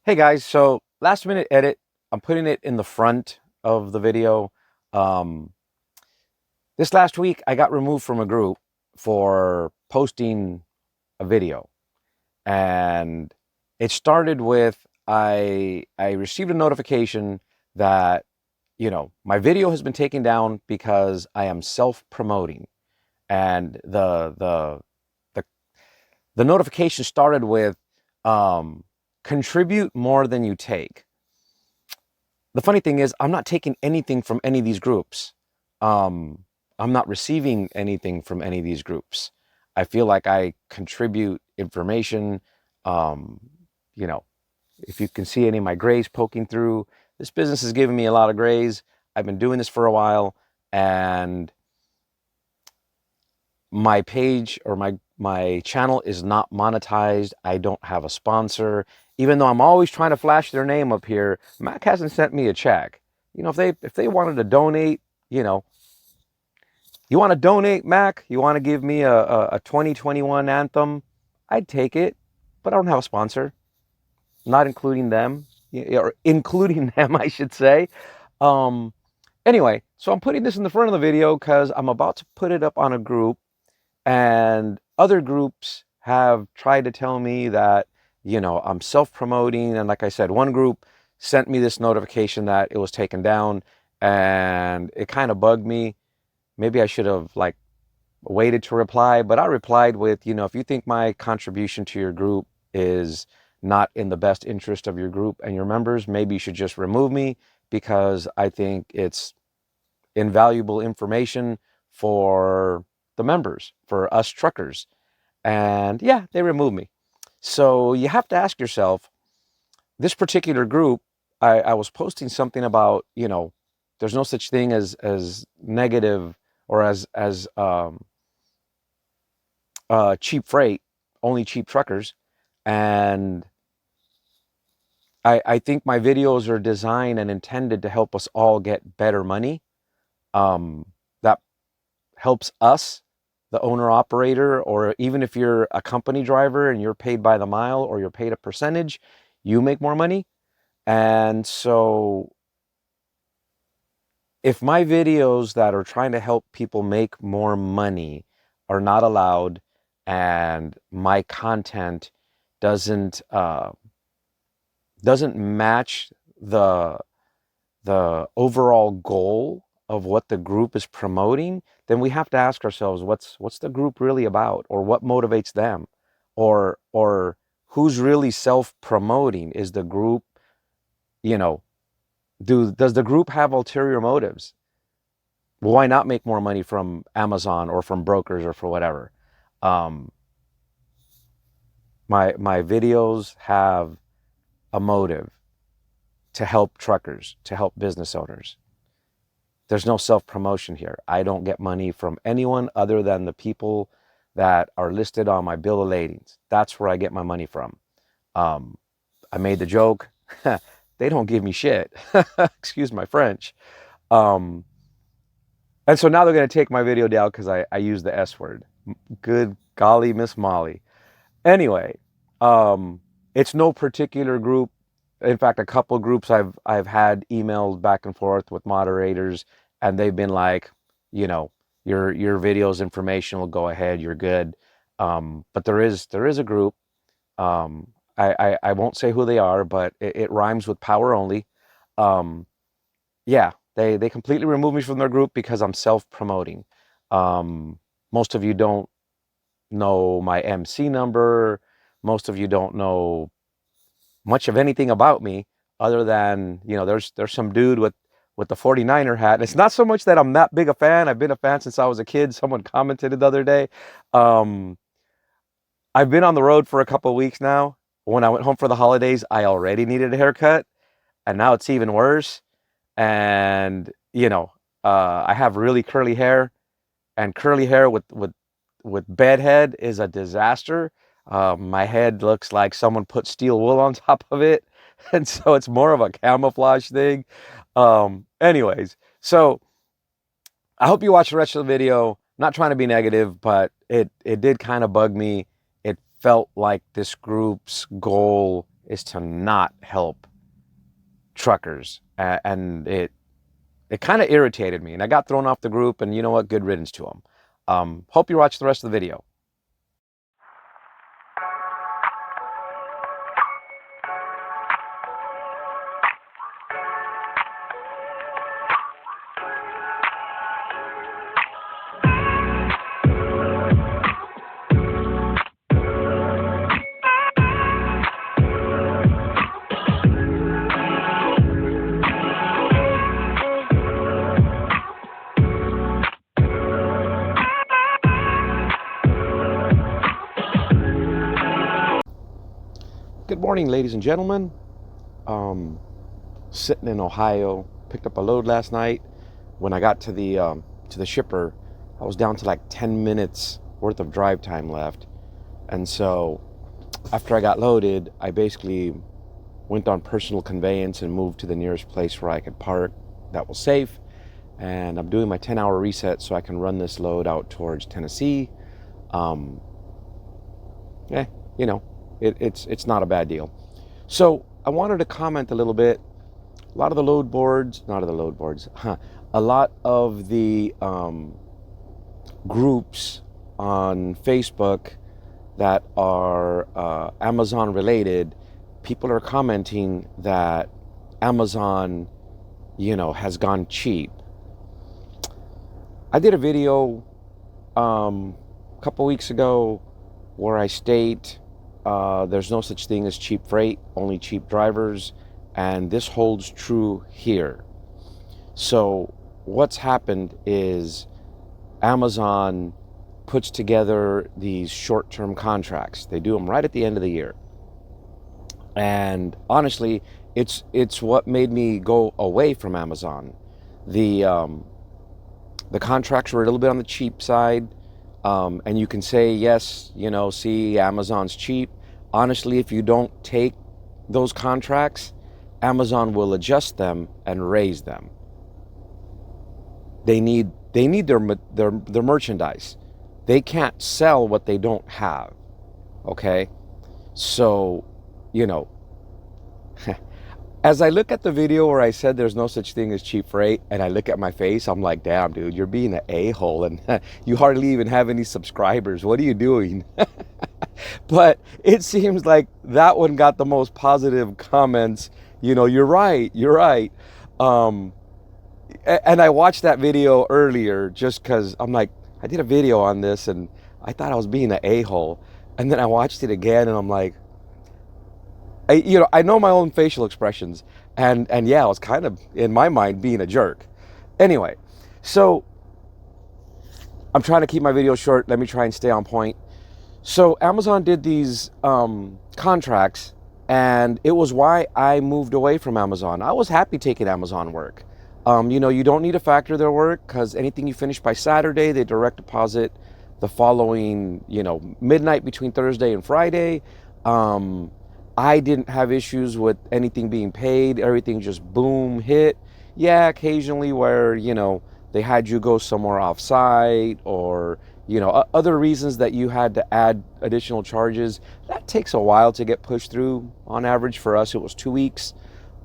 Hey guys, so last minute edit. I'm putting it in the front of the video. Um, this last week, I got removed from a group for posting a video, and it started with I received a notification that my video has been taken down because I am self-promoting, and the the notification started with contribute more than you take. The funny thing is, I'm not taking anything from any of these groups. I'm not receiving anything from any of these groups. I feel like I contribute information. Um, you know, if you can see any of my grays poking through, this business has given me a lot of grays. I've been doing this for a while, and my page or my channel is not monetized. I don't have a sponsor, even though I'm always trying to flash their name up here. Mac hasn't sent me a check. If they wanted to donate, you know, you want to donate, Mac, you want to give me a 2021 anthem, I'd take it, but I don't have a sponsor, not including them, or including them, I should say. Um, anyway, so I'm putting this in the front of the video because I'm about to put it up on a group. And other groups have tried to tell me that, I'm self-promoting. And like I said, one group sent me this notification that it was taken down, and it kind of bugged me. Maybe I should have waited to reply, but I replied with, if you think my contribution to your group is not in the best interest of your group and your members, maybe you should just remove me, because I think it's invaluable information for the members, for us truckers. And yeah, they removed me. So you have to ask yourself, this particular group, I was posting something about, there's no such thing as negative or as cheap freight, only cheap truckers. And I think my videos are designed and intended to help us all get better money. That helps us, the owner operator, or even if you're a company driver and you're paid by the mile or you're paid a percentage, you make more money. And so if my videos that are trying to help people make more money are not allowed, and my content doesn't doesn't match the the overall goal of what the group is promoting, then we have to ask ourselves, what's the group really about, or what motivates them, or who's really self-promoting? Is the group, you know, does the group have ulterior motives? Why not make more money from Amazon or from brokers or for whatever? Um, my videos have a motive to help truckers, to help business owners. There's no self-promotion here. I don't get money from anyone other than the people that are listed on my bill of ladings. That's where I get my money from. Um, I made the joke. They don't give me shit. Excuse my French. Um, and so now they're going to take my video down because I use the S word. Good golly, Miss Molly. Anyway, it's no particular group. In fact, a couple of groups I've had emails back and forth with moderators, and they've been like, you know, your video's informational, go ahead, you're good. But there is a group. I won't say who they are, but it rhymes with power only. Yeah, they completely removed me from their group because I'm self-promoting. Most of you don't know my MC number. Most of you don't know much of anything about me, other than, there's some dude with the 49er hat. And it's not so much that I'm that big a fan. I've been a fan since I was a kid. Someone commented the other day. Um, I've been on the road for a couple of weeks now. When I went home for the holidays, I already needed a haircut, and now it's even worse. And I have really curly hair, and curly hair with bed head is a disaster. My head looks like someone put steel wool on top of it, and so it's more of a camouflage thing. Anyways, so I hope you watch the rest of the video. Not trying to be negative, but it did kind of bug me. It felt like this group's goal is to not help truckers. And it kind of irritated me, and I got thrown off the group, and you know what? Good riddance to them. Hope you watch the rest of the video. Good morning, ladies and gentlemen. Sitting in Ohio, picked up a load last night. When I got to the shipper, I was down to like 10 minutes worth of drive time left. And so after I got loaded, I basically went on personal conveyance and moved to the nearest place where I could park that was safe. And I'm doing my 10-hour reset so I can run this load out towards Tennessee. You know, it's not a bad deal. So I wanted to comment a little bit. A lot of the load boards, a lot of the groups on Facebook that are Amazon related, people are commenting that Amazon, has gone cheap. I did a video a couple weeks ago where I state there's no such thing as cheap freight, only cheap drivers, and this holds true here. So what's happened is Amazon puts together these short-term contracts. They do them right at the end of the year. And honestly, it's what made me go away from Amazon. The contracts were a little bit on the cheap side. And you can say, yes, see, Amazon's cheap. Honestly, if you don't take those contracts, Amazon will adjust them and raise them. They need their merchandise. They can't sell what they don't have. Okay? So, as I look at the video where I said there's no such thing as cheap freight, and I look at my face, I'm like, damn, dude, you're being an a-hole, and you hardly even have any subscribers. What are you doing? But it seems like that one got the most positive comments. You're right. And I watched that video earlier just because I'm like, I did a video on this, and I thought I was being an a-hole. And then I watched it again, and I'm like, I know my own facial expressions, and yeah, I was kind of, in my mind, being a jerk. Anyway, so I'm trying to keep my video short. Let me try and stay on point. So Amazon did these contracts, and it was why I moved away from Amazon. I was happy taking Amazon work. You don't need to factor their work, because anything you finish by Saturday, they direct deposit the following, midnight between Thursday and Friday. I didn't have issues with anything being paid. Everything just boom, hit. Yeah, occasionally where, they had you go somewhere off-site, or, other reasons that you had to add additional charges. That takes a while to get pushed through. On average, for us, it was 2 weeks.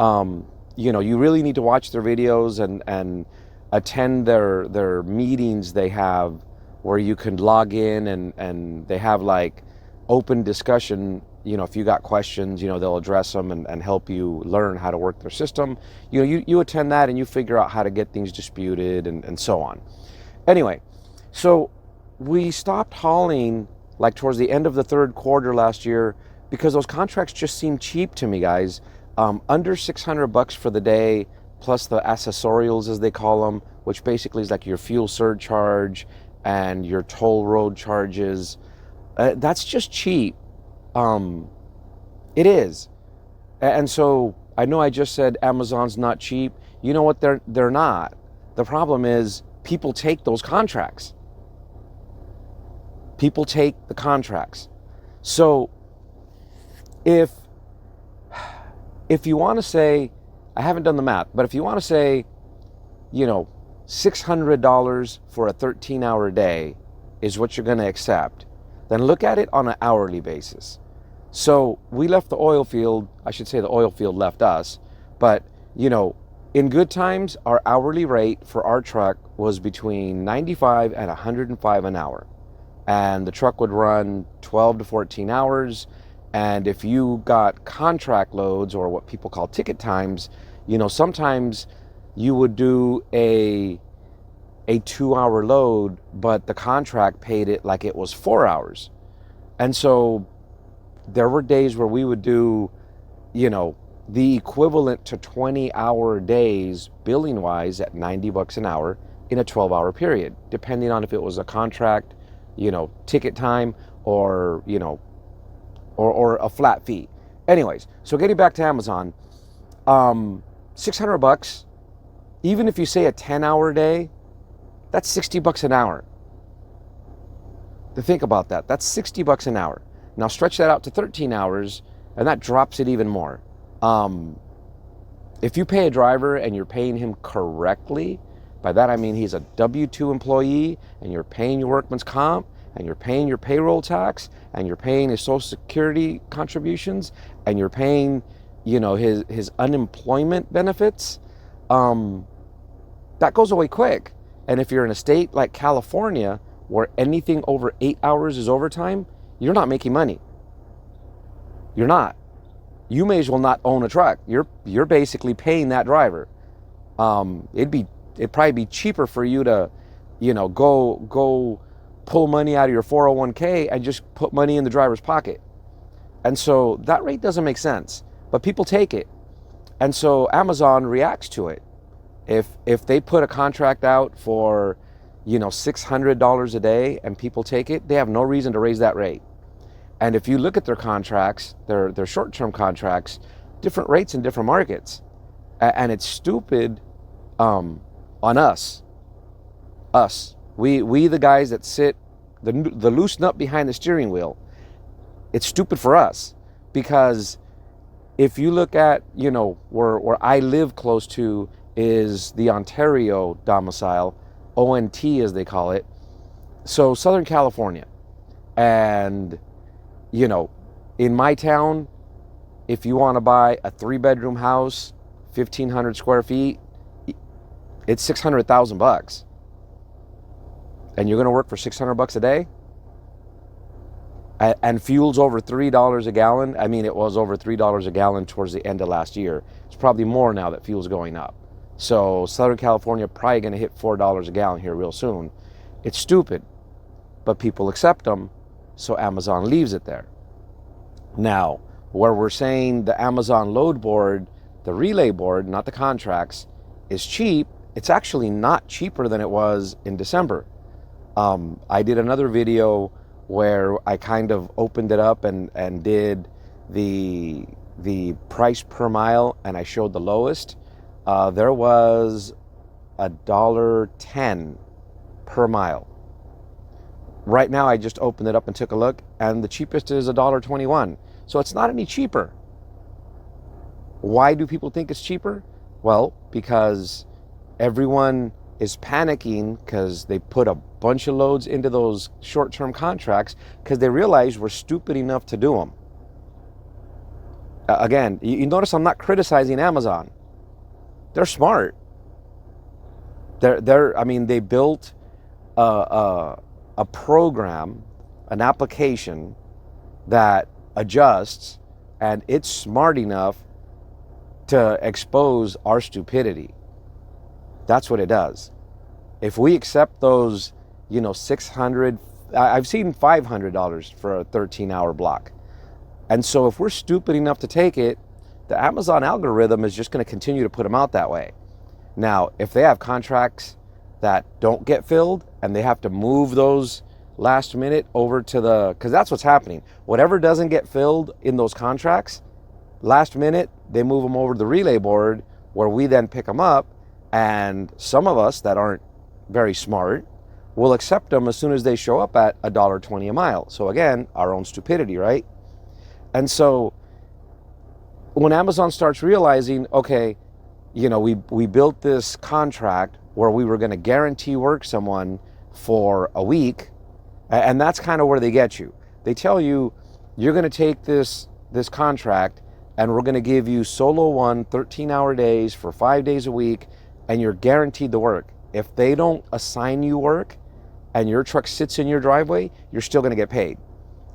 You really need to watch their videos and attend their meetings they have, where you can log in and they have like open discussion. If you got questions, they'll address them and help you learn how to work their system. You attend that and you figure out how to get things disputed and so on. Anyway, so we stopped hauling like towards the end of the third quarter last year because those contracts just seemed cheap to me, guys. Under $600 for the day, plus the accessorials, as they call them, which basically is like your fuel surcharge and your toll road charges. That's just cheap. It is. And so I know I just said Amazon's not cheap. You know what? They're not. The problem is people take those contracts. People take the contracts. So if you want to say, I haven't done the math, but if you want to say, $600 for a 13-hour day is what you're going to accept, then look at it on an hourly basis. So we left the oil field, I should say the oil field left us, but in good times, our hourly rate for our truck was between 95 and 105 an hour. And the truck would run 12 to 14 hours. And if you got contract loads, or what people call ticket times, sometimes you would do a 2-hour load, but the contract paid it like it was 4 hours. And so there were days where we would do, the equivalent to 20-hour days billing wise at $90 an hour in a 12-hour period, depending on if it was a contract, ticket time, or or a flat fee. Anyways, so getting back to Amazon, $600, even if you say a 10-hour day, that's $60 an hour. To think about that, that's $60 an hour. Now stretch that out to 13 hours, and that drops it even more. If you pay a driver and you're paying him correctly, by that I mean he's a W-2 employee, and you're paying your workman's comp, and you're paying your payroll tax, and you're paying his Social Security contributions, and you're paying, his unemployment benefits, that goes away quick. And if you're in a state like California, where anything over 8 hours is overtime, you're not making money. You're not. You may as well not own a truck. You're basically paying that driver. It'd probably be cheaper for you to, go pull money out of your 401k and just put money in the driver's pocket. And so that rate doesn't make sense, but people take it. And so Amazon reacts to it. If they put a contract out for, $600 a day and people take it, they have no reason to raise that rate. And if you look at their contracts, their short-term contracts, different rates in different markets. And it's stupid on us. We the guys that sit, the loose nut behind the steering wheel. It's stupid for us, because if you look at, where I live close to is the Ontario domicile, ONT as they call it. So Southern California. And in my town, if you want to buy a 3-bedroom house, 1,500 square feet, it's $600,000. And you're going to work for $600 a day? And fuel's over $3 a gallon. I mean, it was over $3 a gallon towards the end of last year. It's probably more now that fuel's going up. So Southern California probably going to hit $4 a gallon here real soon. It's stupid, but people accept them. So Amazon leaves it there. Now, where we're saying the Amazon load board, the relay board, not the contracts, is cheap, it's actually not cheaper than it was in December. I did another video where I kind of opened it up and did the price per mile, and I showed the lowest. There was $1.10 per mile. Right now, I just opened it up and took a look, and the cheapest is $1.21. So it's not any cheaper. Why do people think it's cheaper? Well, because everyone is panicking because they put a bunch of loads into those short-term contracts because they realize we're stupid enough to do them. Again, you notice I'm not criticizing Amazon. They're smart. They built a program, an application that adjusts, and it's smart enough to expose our stupidity. That's what it does. If we accept those, $600, I've seen $500 for a 13-hour block. And so if we're stupid enough to take it, the Amazon algorithm is just going to continue to put them out that way. Now, if they have contracts that don't get filled and they have to move those last minute over to because that's what's happening. Whatever doesn't get filled in those contracts, last minute, they move them over to the relay board where we then pick them up. And some of us that aren't very smart will accept them as soon as they show up at $1.20 a mile. So again, our own stupidity, right? And so when Amazon starts realizing, okay, we built this contract where we were going to guarantee work someone for a week, and that's kind of where they get you. They tell you, you're going to take this contract and we're going to give you solo one 13-hour days for 5 days a week, and you're guaranteed the work. If they don't assign you work and your truck sits in your driveway, you're still going to get paid.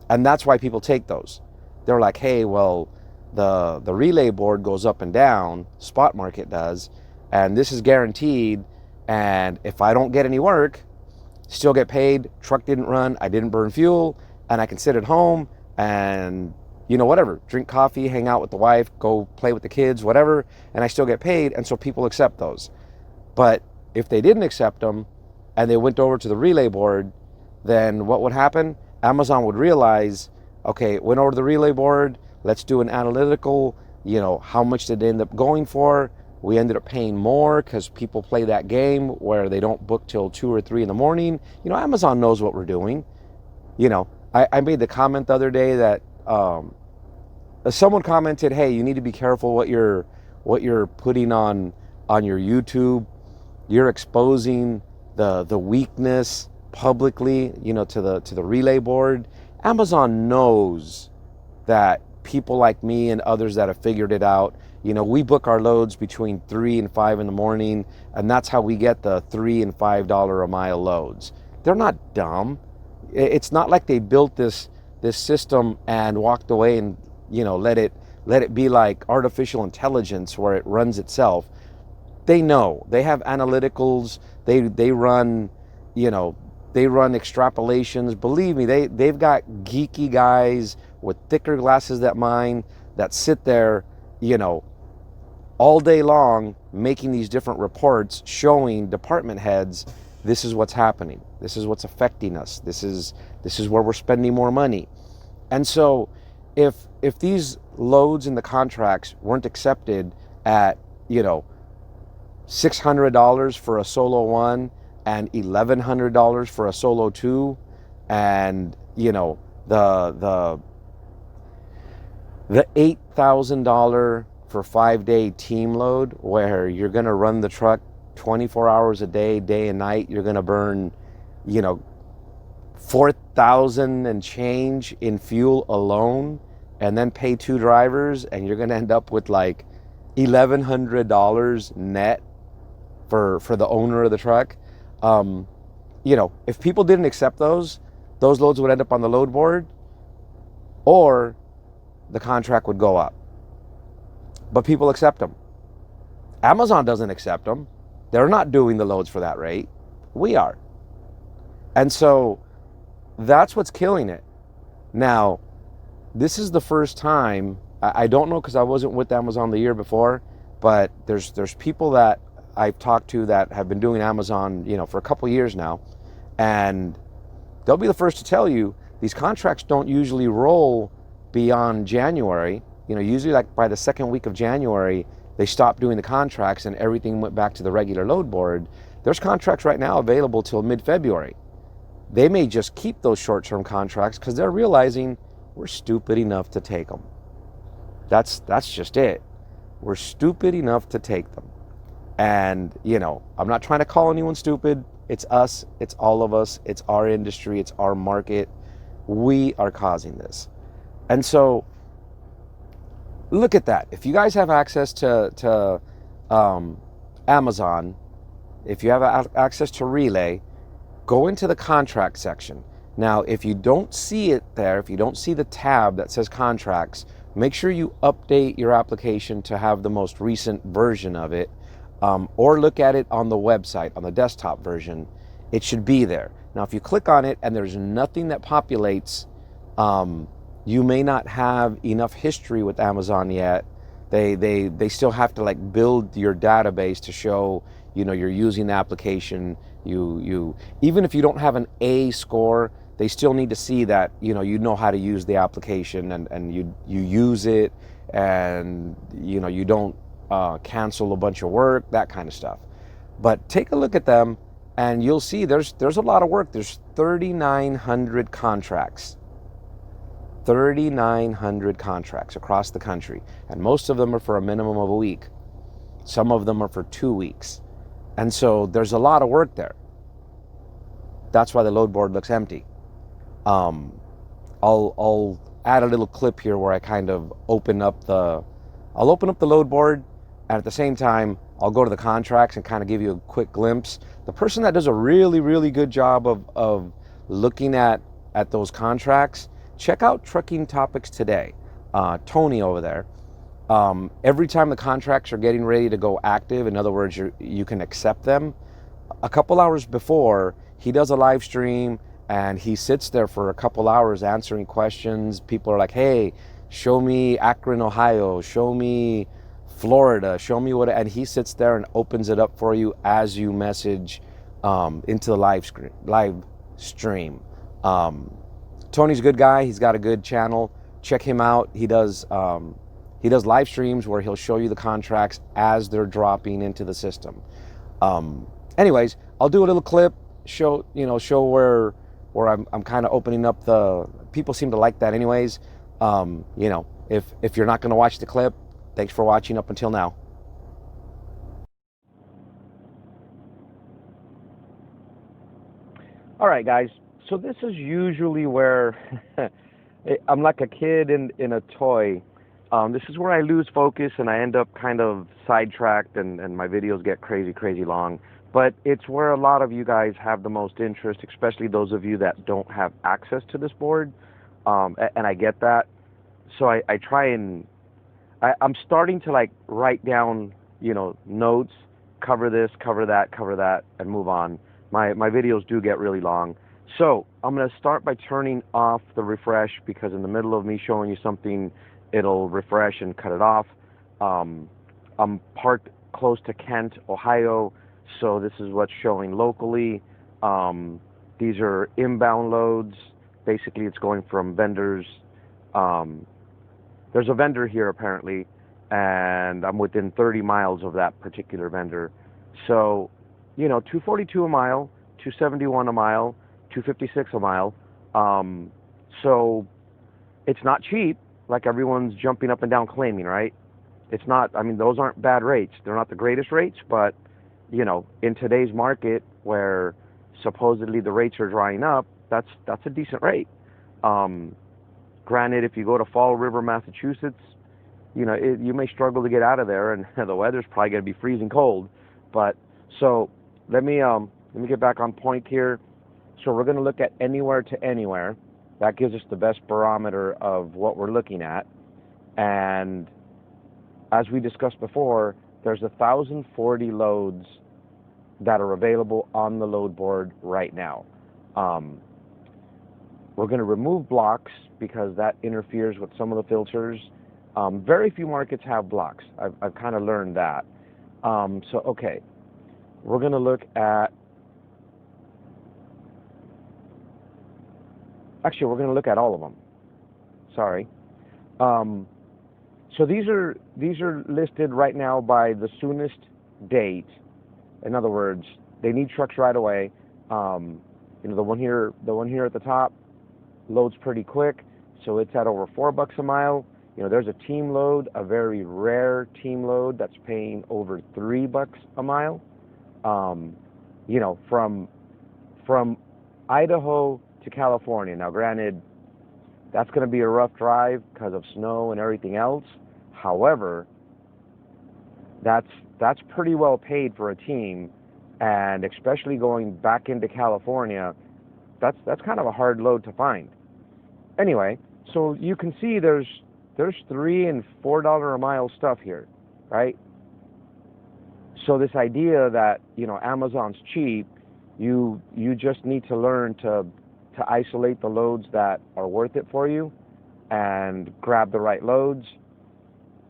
And that's why people take those. They're like, hey, well, the relay board goes up and down, spot market does, and this is guaranteed, and if I don't get any work, still get paid, truck didn't run, I didn't burn fuel, and I can sit at home and, whatever, drink coffee, hang out with the wife, go play with the kids, whatever, and I still get paid, and so people accept those. But if they didn't accept them and they went over to the relay board, then what would happen? Amazon would realize, okay, it went over to the relay board, let's do an analytical, how much did it end up going for? We ended up paying more because people play that game where they don't book till 2 or 3 in the morning. Amazon knows what we're doing. I made the comment the other day that someone commented, hey, you need to be careful what you're putting on your YouTube. You're exposing the weakness publicly, to the relay board. Amazon knows that people like me and others that have figured it out, we book our loads between 3 and 5 in the morning, and that's how we get the $3 and $5 a mile loads. They're not dumb. It's not like they built this system and walked away and let it be like artificial intelligence where it runs itself. They know. They have analyticals. They run extrapolations. Believe me, they've got geeky guys with thicker glasses than mine that sit there, all day long making these different reports showing department heads, this is what's happening. This is what's affecting us. This is where we're spending more money. And so if these loads in the contracts weren't accepted at, $600 for a solo one and $1,100 for a solo two, and the $8,000 for 5-day team load where you're going to run the truck 24 hours a day, day and night, you're going to burn, $4,000 and change in fuel alone, and then pay 2 drivers, and you're going to end up with like $1,100 net for the owner of the truck. If people didn't accept those loads would end up on the load board, or the contract would go up. But people accept them. Amazon doesn't accept them. They're not doing the loads for that rate. We are. And so that's what's killing it. Now, this is the first time, I don't know because I wasn't with Amazon the year before, but there's people that I've talked to that have been doing Amazon, for a couple years now, and they'll be the first to tell you these contracts don't usually roll beyond January. Usually like by the second week of January, they stopped doing the contracts and everything went back to the regular load board. There's contracts right now available till mid-February. They may just keep those short-term contracts because they're realizing we're stupid enough to take them. That's just it. We're stupid enough to take them. And, I'm not trying to call anyone stupid. It's us. It's all of us. It's our industry. It's our market. We are causing this. And so look at that. If you guys have access to Amazon, if you have access to Relay, go into the contract section. Now, if you don't see it there, if you don't see the tab that says contracts, make sure you update your application to have the most recent version of it, or look at it on the website, on the desktop version. It should be there. Now, if you click on it and there's nothing that populates, you may not have enough history with Amazon yet. They still have to like build your database to show, you're using the application. You even if you don't have an A score, they still need to see that, you know how to use the application and you use it, and, you don't cancel a bunch of work, that kind of stuff. But take a look at them and you'll see there's a lot of work. There's 3,900 contracts. 3,900 contracts across the country, and most of them are for a minimum of a week. Some of them are for 2 weeks. And so there's a lot of work there. That's why the load board looks empty. I'll add a little clip here where I kind of I'll open up the load board, and at the same time, I'll go to the contracts and kind of give you a quick glimpse. The person that does a really, really good job of looking at those contracts, check out Trucking Topics Today. Tony over there. Every time the contracts are getting ready to go active, in other words, you can accept them, a couple hours before, he does a live stream and he sits there for a couple hours answering questions. People are like, hey, show me Akron, Ohio, show me Florida, show me what, and he sits there and opens it up for you as you message into the live stream. Tony's a good guy. He's got a good channel. Check him out. He does live streams where he'll show you the contracts as they're dropping into the system. Anyways, I'll do a little clip, show where I'm kind of opening up the. People seem to like that, anyways. If you're not going to watch the clip, thanks for watching up until now. All right, guys. So this is usually where I'm like a kid in a toy. This is where I lose focus and I end up kind of sidetracked and my videos get crazy long. But it's where a lot of you guys have the most interest, especially those of you that don't have access to this board. And I get that. So I try and I'm starting to like write down, notes, cover this, cover that, and move on. My videos do get really long. So I'm going to start by turning off the refresh, because in the middle of me showing you something, it'll refresh and cut it off. I'm parked close to Kent, Ohio, so this is what's showing locally. These are inbound loads. Basically, it's going from vendors. There's a vendor here apparently, and I'm within 30 miles of that particular vendor. So, $242 a mile, $271 a mile, $256 a mile. So it's not cheap, like everyone's jumping up and down claiming, right? It's not. I mean, those aren't bad rates. They're not the greatest rates, but in today's market where supposedly the rates are drying up, that's a decent rate. Granted, if you go to Fall River, Massachusetts, you may struggle to get out of there, and the weather's probably going to be freezing cold. But so let me get back on point here. So we're going to look at anywhere to anywhere. That gives us the best barometer of what we're looking at. And as we discussed before, there's 1,040 loads that are available on the load board right now. We're going to remove blocks because that interferes with some of the filters. Very few markets have blocks. I've kind of learned that. Okay, we're going to look at. Actually, we're going to look at all of them. Sorry. So these are listed right now by the soonest date. In other words, they need trucks right away. The one here at the top loads pretty quick, so it's at over $4 a mile. There's a team load, a very rare team load that's paying over $3 a mile. From Idaho to California. Now, granted, that's going to be a rough drive because of snow and everything else. However, that's pretty well paid for a team, and especially going back into California, that's kind of a hard load to find. Anyway, so you can see there's $3 and $4 a mile stuff here, right? So this idea that Amazon's cheap, you just need to learn to isolate the loads that are worth it for you and grab the right loads.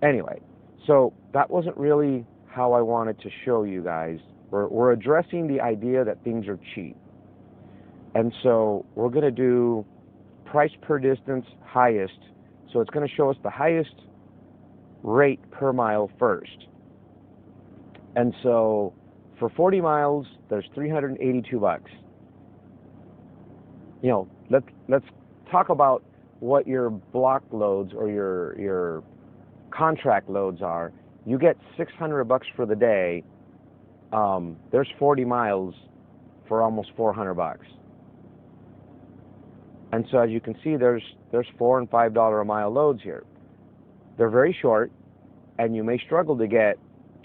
Anyway, so that wasn't really how I wanted to show you guys. We're addressing the idea that things are cheap. And so we're going to do price per distance highest. So it's going to show us the highest rate per mile first. And so for 40 miles, there's $382. Let's talk about what your block loads or your contract loads are. You get $600 for the day. There's 40 miles for almost $400. And so as you can see, there's $4 and $5 a mile loads here. They're very short, and you may struggle to get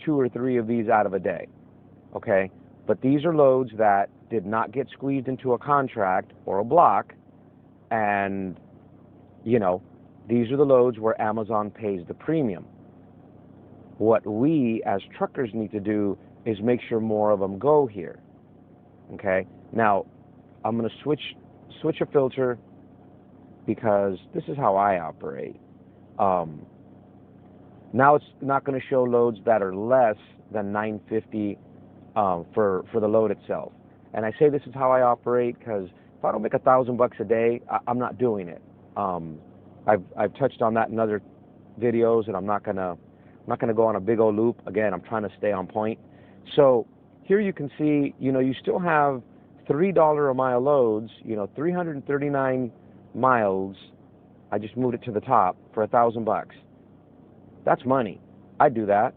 2 or 3 of these out of a day, okay? But these are loads that did not get squeezed into a contract or a block, and, you know, these are the loads where Amazon pays the premium. What we as truckers need to do is make sure more of them go here, okay? Now, I'm going to switch a filter because this is how I operate. Now it's not going to show loads that are less than $9.50 for the load itself. And I say this is how I operate because if I don't make $1,000 a day, I'm not doing it. I've touched on that in other videos, and I'm not gonna go on a big old loop. Again, I'm trying to stay on point. So here you can see, you know, you still have $3 a mile loads, you know, 339 miles. I just moved it to the top for $1,000. That's money. I'd do that.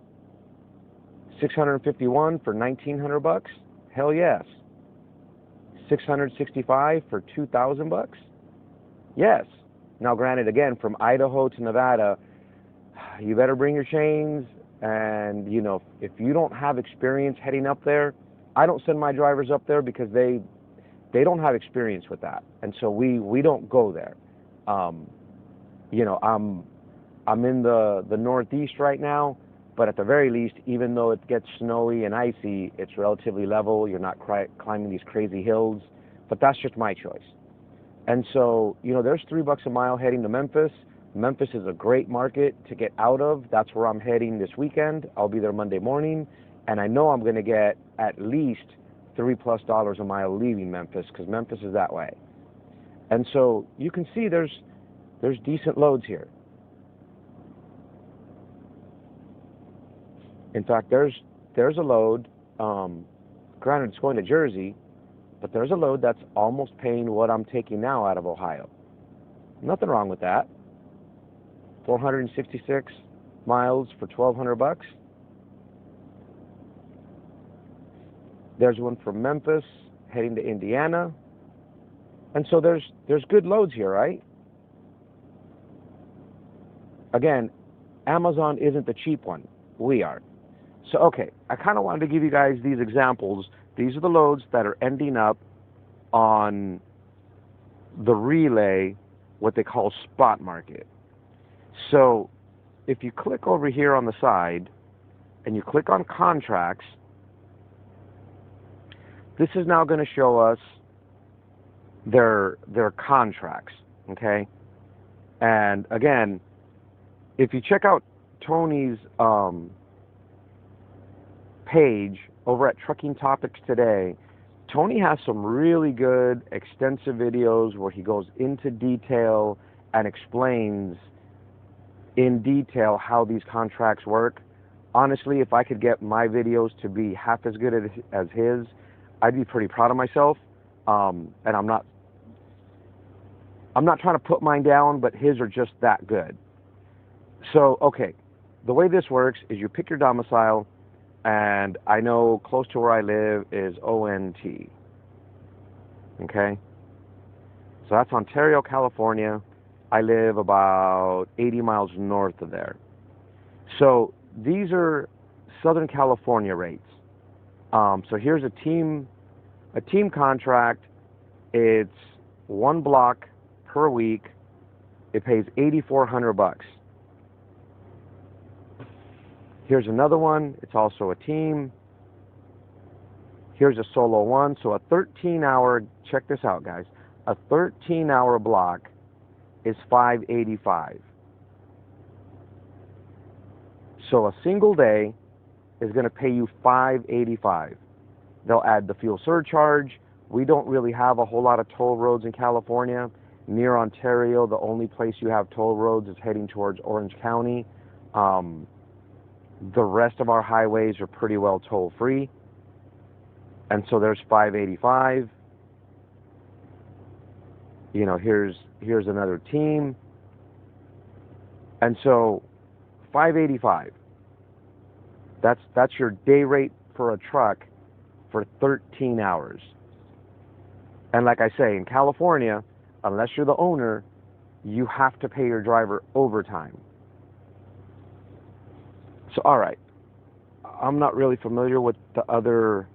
651 for $1,900. Hell yes. 665 for $2,000. Yes. Now, granted, again, from Idaho to Nevada, you better bring your chains. And you know, if you don't have experience heading up there, I don't send my drivers up there because they don't have experience with that, and so we don't go there. You know, I'm in the Northeast right now, but at the very least, even though it gets snowy and icy, it's relatively level. You're not climbing these crazy hills, but that's just my choice. And so, you know, there's $3 a mile heading to Memphis. Memphis is a great market to get out of. That's where I'm heading this weekend. I'll be there Monday morning, and I know I'm going to get at least $3+ a mile leaving Memphis because Memphis is that way. And so you can see there's decent loads here. In fact, there's a load, granted it's going to Jersey, but there's a load that's almost paying what I'm taking now out of Ohio. Nothing wrong with that. 466 miles for $1,200. There's one from Memphis heading to Indiana. And so there's good loads here, right? Again, Amazon isn't the cheap one. We are. So, okay, I kind of wanted to give you guys these examples. These are the loads that are ending up on the relay, what they call spot market. So if you click over here on the side and you click on contracts, this is now going to show us their contracts, okay? And again, if you check out Tony's page over at Trucking Topics Today, Tony has some really good extensive videos where he goes into detail and explains in detail how these contracts work. Honestly, if I could get my videos to be half as good as his, I'd be pretty proud of myself. And I'm not trying to put mine down, but his are just that good. So, okay, the way this works is you pick your domicile, and I know close to where I live is ONT. Okay? So that's Ontario, California. I live about 80 miles north of there. So these are Southern California rates. So here's a team contract. It's 1 block per week. It pays $8,400. Here's another one. It's also a team. Here's a solo one. So a 13-hour, check this out, guys. A 13-hour block is $585. So a single day is going to pay you $585. They'll add the fuel surcharge. We don't really have a whole lot of toll roads in California. Near Ontario, the only place you have toll roads is heading towards Orange County. The rest of our highways are pretty well toll-free. And so there's $585. You know, here's another team. And so $585. That's your day rate for a truck for 13 hours. And like I say, in California, unless you're the owner, you have to pay your driver overtime. So, all right, I'm not really familiar with the other,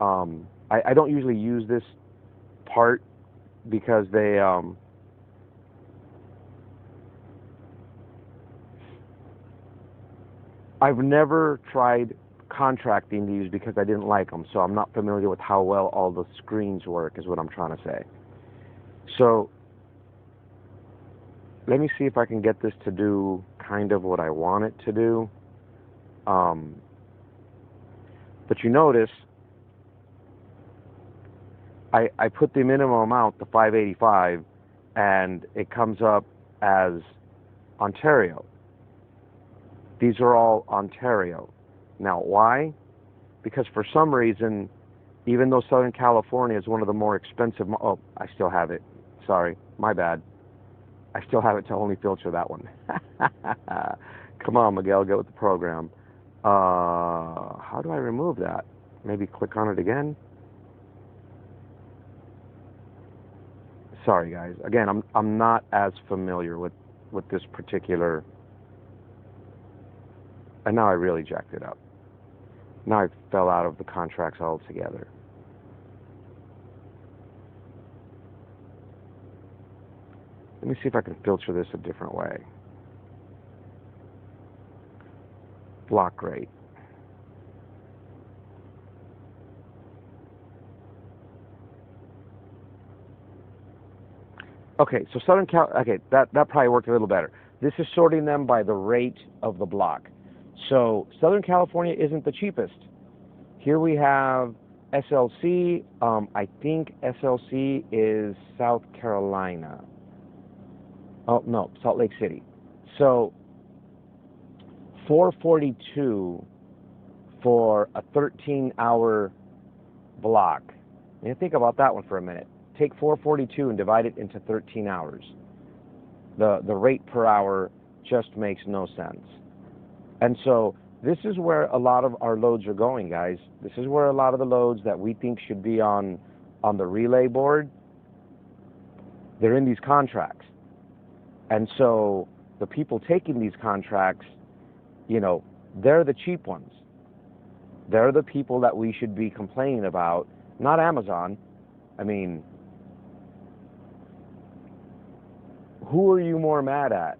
I don't usually use this part because they, I've never tried contracting these because I didn't like them, so I'm not familiar with how well all the screens work, is what I'm trying to say. So let me see if I can get this to do kind of what I want it to do. But you notice I put the minimum amount, the 585, and it comes up as Ontario. These are all Ontario. Now, why? Because for some reason, even though Southern California is one of the more expensive... Oh, I still have it. Sorry, my bad. I still have it to only filter that one. Come on, Miguel, get with the program. How do I remove that? Maybe click on it again? Sorry, guys. Again, I'm not as familiar with this particular... And now I really jacked it up. Now I fell out of the contracts altogether. Let me see if I can filter this a different way. Block rate. Okay, so Southern Cal... Okay, that probably worked a little better. This is sorting them by the rate of the block. So Southern California isn't the cheapest. Here we have SLC. I think SLC is South Carolina. Oh, no, Salt Lake City. So $442 for a 13-hour block. Now think about that one for a minute. Take $442 and divide it into 13 hours. The rate per hour just makes no sense. And so this is where a lot of our loads are going, guys. This is where a lot of the loads that we think should be on the relay board, they're in these contracts. And so the people taking these contracts, you know, they're the cheap ones. They're the people that we should be complaining about, not Amazon. I mean, who are you more mad at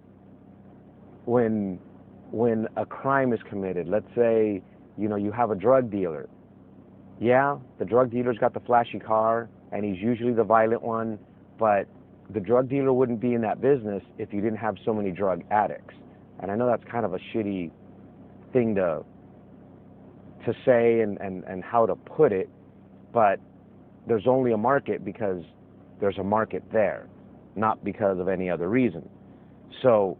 when a crime is committed? Let's say, you know, you have a drug dealer. Yeah, the drug dealer's got the flashy car, and he's usually the violent one, but the drug dealer wouldn't be in that business if you didn't have so many drug addicts. And I know that's kind of a shitty thing to say and how to put it, but there's only a market because there's a market there, not because of any other reason. So,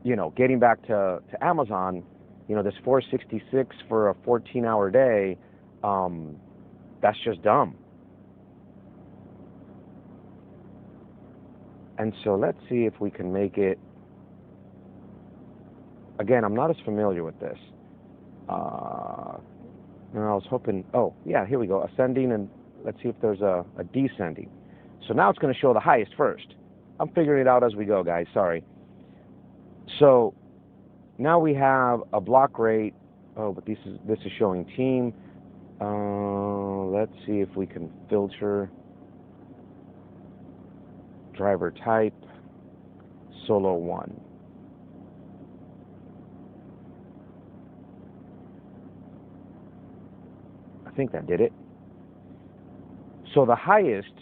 you know, getting back to Amazon, you know, this $466 for a 14-hour day, that's just dumb. And so let's see if we can make it... Again, I'm not as familiar with this. And I was hoping... Oh, yeah, here we go. Ascending, and let's see if there's a descending. So now it's going to show the highest first. I'm figuring it out as we go, guys. Sorry. So now we have a block rate. Oh, but this is showing team. Let's see if we can filter driver type, solo 1. I think that did it. So the highest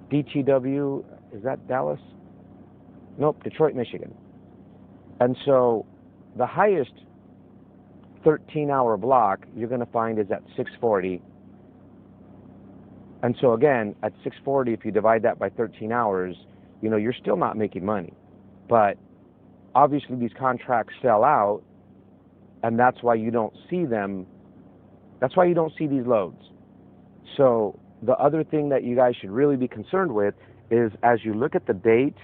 DTW, is that Dallas? Nope, Detroit, Michigan. And so the highest 13-hour block you're going to find is at 640. And so again, at 640, if you divide that by 13 hours, you know, you're still not making money. But obviously these contracts sell out, and that's why you don't see them. That's why you don't see these loads. So the other thing that you guys should really be concerned with is as you look at the date,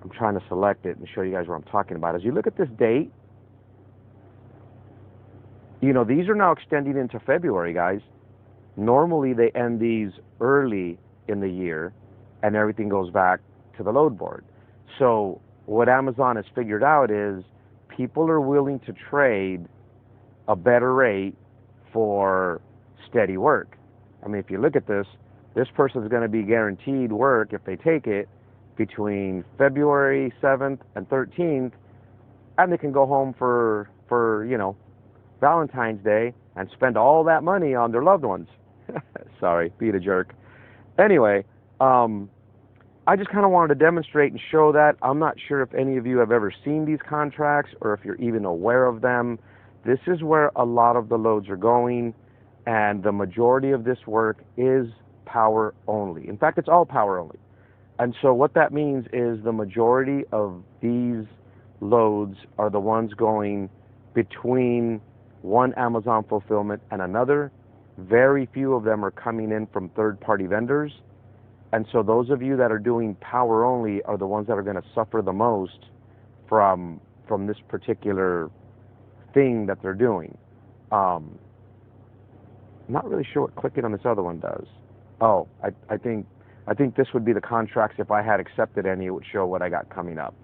I'm trying to select it and show you guys what I'm talking about. As you look at this date, you know, these are now extending into February, guys. Normally they end these early in the year and everything goes back to the load board. So what Amazon has figured out is people are willing to trade a better rate for steady work. I mean, if you look at this person's going to be guaranteed work if they take it between February 7th and 13th, and they can go home for Valentine's Day and spend all that money on their loved ones. Sorry, being a jerk. Anyway, I just kind of wanted to demonstrate and show that. I'm not sure if any of you have ever seen these contracts or if you're even aware of them. This is where a lot of the loads are going, and the majority of this work is power only. In fact, it's all power only. And so what that means is the majority of these loads are the ones going between one Amazon fulfillment and another. Very few of them are coming in from third-party vendors. And so those of you that are doing power only are the ones that are going to suffer the most from this particular thing that they're doing. I'm not really sure what clicking on this other one does. Oh, I think this would be the contracts. If I had accepted any, it would show what I got coming up.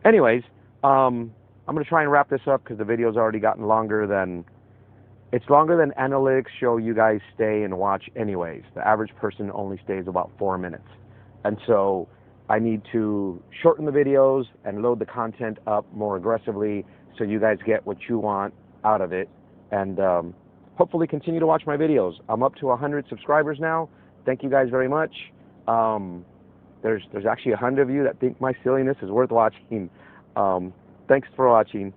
Anyways, I'm going to try and wrap this up because the video's already gotten longer than analytics show you guys stay and watch anyways. The average person only stays about 4 minutes. And so I need to shorten the videos and load the content up more aggressively so you guys get what you want out of it. And hopefully continue to watch my videos. I'm up to 100 subscribers now. Thank you guys very much. There's actually 100 of you that think my silliness is worth watching. Thanks for watching.